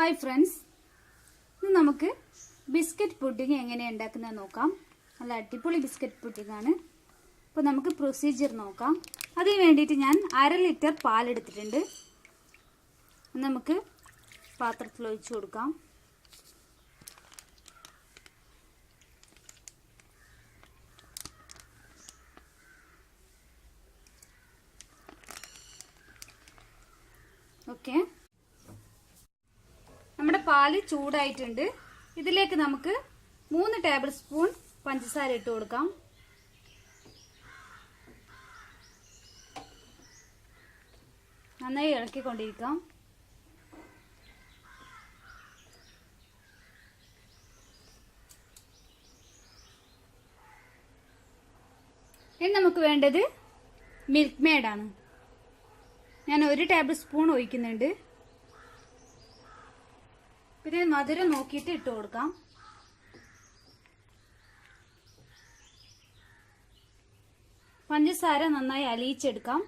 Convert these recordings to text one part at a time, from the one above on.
Hi friends, ഇന്ന് നമുക്ക് biscuit pudding എങ്ങനെയാണ് ഉണ്ടാക്കുന്നത് നോക്കാം. നല്ല അടിപൊളി ബിസ്ക്കറ്റ് പുഡിംഗ് ആണ്. അപ്പോൾ നമുക്ക് പ്രൊസീജിയർ നോക്കാം. അതിന് വേണ്ടിയിട്ട് ഞാൻ 1/2 ലിറ്റർ പാലെടുത്തിട്ടുണ്ട്. നമുക്ക് പാത്രത്തിൽ ഒഴിച്ചു കൊടുക്കാം. ഓക്കെ, നമ്മുടെ പാല് ചൂടായിട്ടുണ്ട്. ഇതിലേക്ക് നമുക്ക് 3 ടേബിൾ സ്പൂൺ പഞ്ചസാര ഇട്ട് കൊടുക്കാം. നന്നായി ഇളക്കിക്കൊണ്ടിരിക്കാം. ഇനി നമുക്ക് വേണ്ടത് മിൽക്ക് മെയ്ഡാണ്. ഞാൻ 1 ടേബിൾ സ്പൂൺ ഒഴിക്കുന്നുണ്ട്. പിന്നെ മധുരം നോക്കിയിട്ട് ഇട്ട് കൊടുക്കാം. പഞ്ചസാര നന്നായി അലിയിച്ചെടുക്കാം.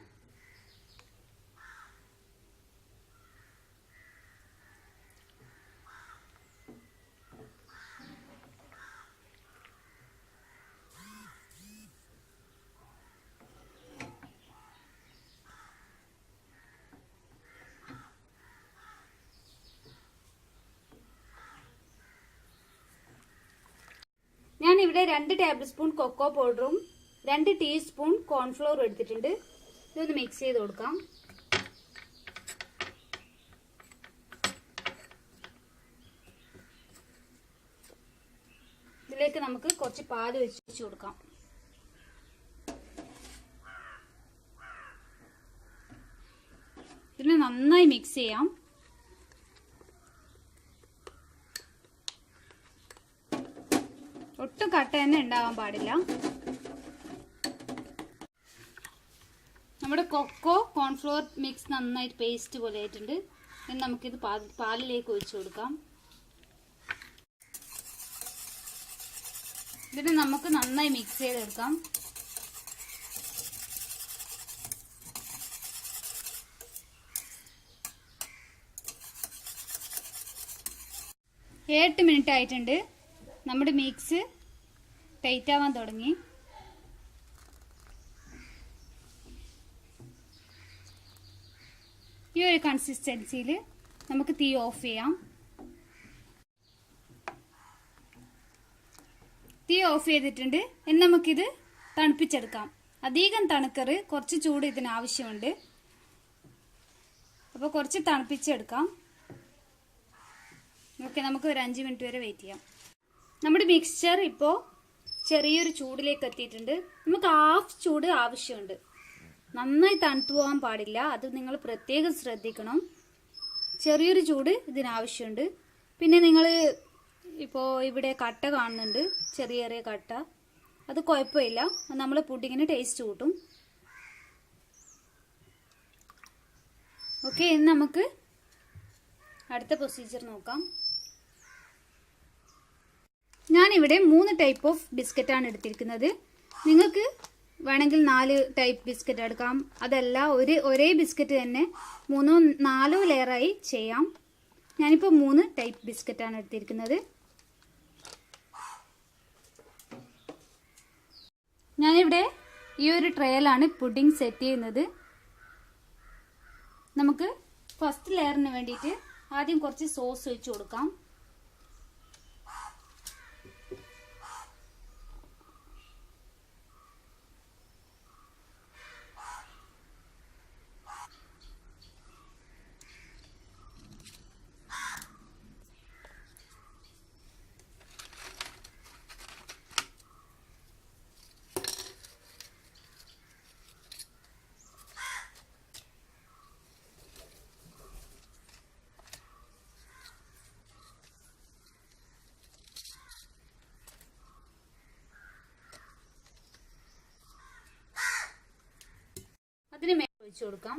ഞാൻ ഇവിടെ 2 ടേബിൾ സ്പൂൺ കൊക്കോ പൗഡറും 2 ടീസ്പൂൺ കോൺഫ്ലോർ എടുത്തിട്ടുണ്ട്. ഇതൊന്ന് മിക്സ് ചെയ്ത് കൊടുക്കാം. ഇതിലേക്ക് നമുക്ക് കുറച്ച് പാല് വെച്ച് കൊടുക്കാം. ഇതിനെ നന്നായി മിക്സ് ചെയ്യാം. ഒട്ടും കട്ട തന്നെ ഉണ്ടാവാൻ പാടില്ല. നമ്മുടെ കൊക്കോ കോൺഫ്ലോർ മിക്സ് നന്നായിട്ട് പേസ്റ്റ് പോലെ ആയിട്ടുണ്ട്. ഇനി നമുക്കിത് പാലിലേക്ക് ഒഴിച്ചു കൊടുക്കാം. ഇതിന് നമുക്ക് നന്നായി മിക്സ് ചെയ്തെടുക്കാം. ഏട്ട് മിനിറ്റ് ആയിട്ടുണ്ട്. നമ്മുടെ മിക്സ് ടൈറ്റ് ആവാൻ തുടങ്ങി. ഈ ഒരു കൺസിസ്റ്റൻസിയിൽ നമുക്ക് തീ ഓഫ് ചെയ്യാം. തീ ഓഫ് ചെയ്തിട്ടുണ്ട്. ഇനി നമുക്കിത് തണുപ്പിച്ചെടുക്കാം. അധികം തണുക്കറ്, കുറച്ച് ചൂട് ഇതിന് ആവശ്യമുണ്ട്. അപ്പോൾ കുറച്ച് തണുപ്പിച്ചെടുക്കാം. ഓക്കെ, നമുക്ക് ഒരു 5 മിനിറ്റ് വരെ വെയിറ്റ് ചെയ്യാം. നമ്മുടെ മിക്സ്ചർ ഇപ്പോൾ ചെറിയൊരു ചൂടിലേക്ക് എത്തിയിട്ടുണ്ട്. നമുക്ക് ഹാഫ് ചൂട് ആവശ്യമുണ്ട്. നന്നായി തണുത്തു പോകാൻ പാടില്ല. അത് നിങ്ങൾ പ്രത്യേകം ശ്രദ്ധിക്കണം. ചെറിയൊരു ചൂട് ഇതിനാവശ്യമുണ്ട്. പിന്നെ നിങ്ങൾ ഇപ്പോൾ ഇവിടെ കട്ട കാണുന്നുണ്ട്, ചെറിയ ചെറിയ കട്ട. അത് കുഴപ്പമില്ല, നമ്മൾ പുഡിങ്ങിന് ടേസ്റ്റ് കൂട്ടും. ഓക്കെ, ഇനി നമുക്ക് അടുത്ത പ്രൊസീജിയർ നോക്കാം. ഞാനിവിടെ 3 ടൈപ്പ് ഓഫ് ബിസ്ക്കറ്റാണ് എടുത്തിരിക്കുന്നത്. നിങ്ങൾക്ക് വേണമെങ്കിൽ 4 ടൈപ്പ് ബിസ്ക്കറ്റ് എടുക്കാം. അതല്ല ഒരേ ബിസ്ക്കറ്റ് തന്നെ 3 4 ലെയറായി ചെയ്യാം. ഞാനിപ്പോൾ 3 ടൈപ്പ് ബിസ്ക്കറ്റാണ് എടുത്തിരിക്കുന്നത്. ഞാനിവിടെ ഈ ഒരു ട്രേയിലാണ് പുഡിംഗ് സെറ്റ് ചെയ്യുന്നത്. നമുക്ക് ഫസ്റ്റ് ലെയറിന് വേണ്ടിയിട്ട് ആദ്യം കുറച്ച് സോസ് ഒഴിച്ചു കൊടുക്കാം. അതിന് മേലെ ഒഴിച്ചു കൊടുക്കാം.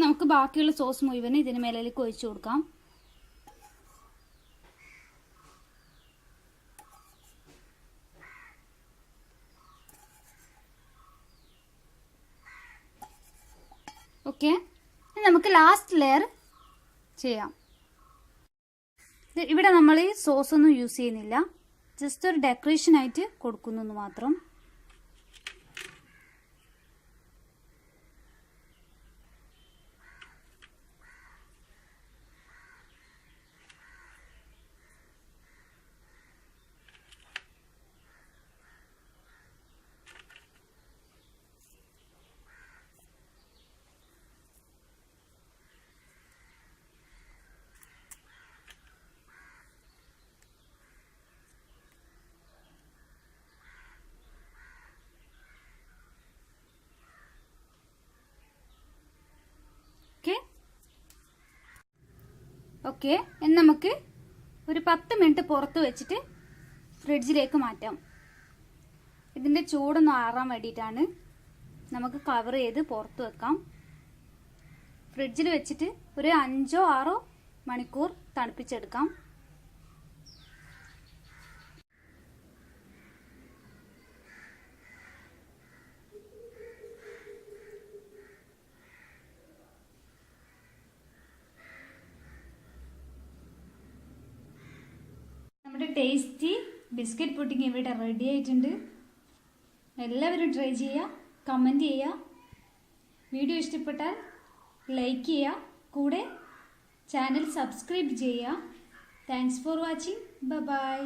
നമുക്ക് ബാക്കിയുള്ള സോസ് മുഴുവൻ ഇതിന് മേലേക്ക് ഒഴിച്ചു കൊടുക്കാം. ഓക്കെ, നമുക്ക് ലാസ്റ്റ് ലെയർ ചെയ്യാം. ഇവിടെ നമ്മൾ ഈ സോസ് ഒന്നും യൂസ് ചെയ്യുന്നില്ല, ജസ്റ്റ് ഒരു ഡെക്കറേഷൻ ആയിട്ട് കൊടുക്കുന്നു മാത്രം. ഓക്കെ, ഇനി നമുക്ക് ഒരു 10 മിനിറ്റ് പുറത്ത് വെച്ചിട്ട് ഫ്രിഡ്ജിലേക്ക് മാറ്റാം. ഇതിൻ്റെ ചൂടൊന്ന് ആറാൻ വേണ്ടിയിട്ടാണ്. നമുക്ക് കവർ ചെയ്ത് പുറത്ത് വെക്കാം. ഫ്രിഡ്ജിൽ വെച്ചിട്ട് ഒരു 5-6 മണിക്കൂർ തണുപ്പിച്ചെടുക്കാം. നമ്മുടെ ടേസ്റ്റി ബിസ്ക്കറ്റ് പുഡിംഗ് ഇവിടെ റെഡി ആയിട്ടുണ്ട്. എല്ലാവരും ട്രൈ ചെയ്യുക, കമൻറ്റ് ചെയ്യുക. വീഡിയോ ഇഷ്ടപ്പെട്ടാൽ ലൈക്ക് ചെയ്യുക, കൂടെ ചാനൽ സബ്സ്ക്രൈബ് ചെയ്യുക. Thanks for watching. ബൈ.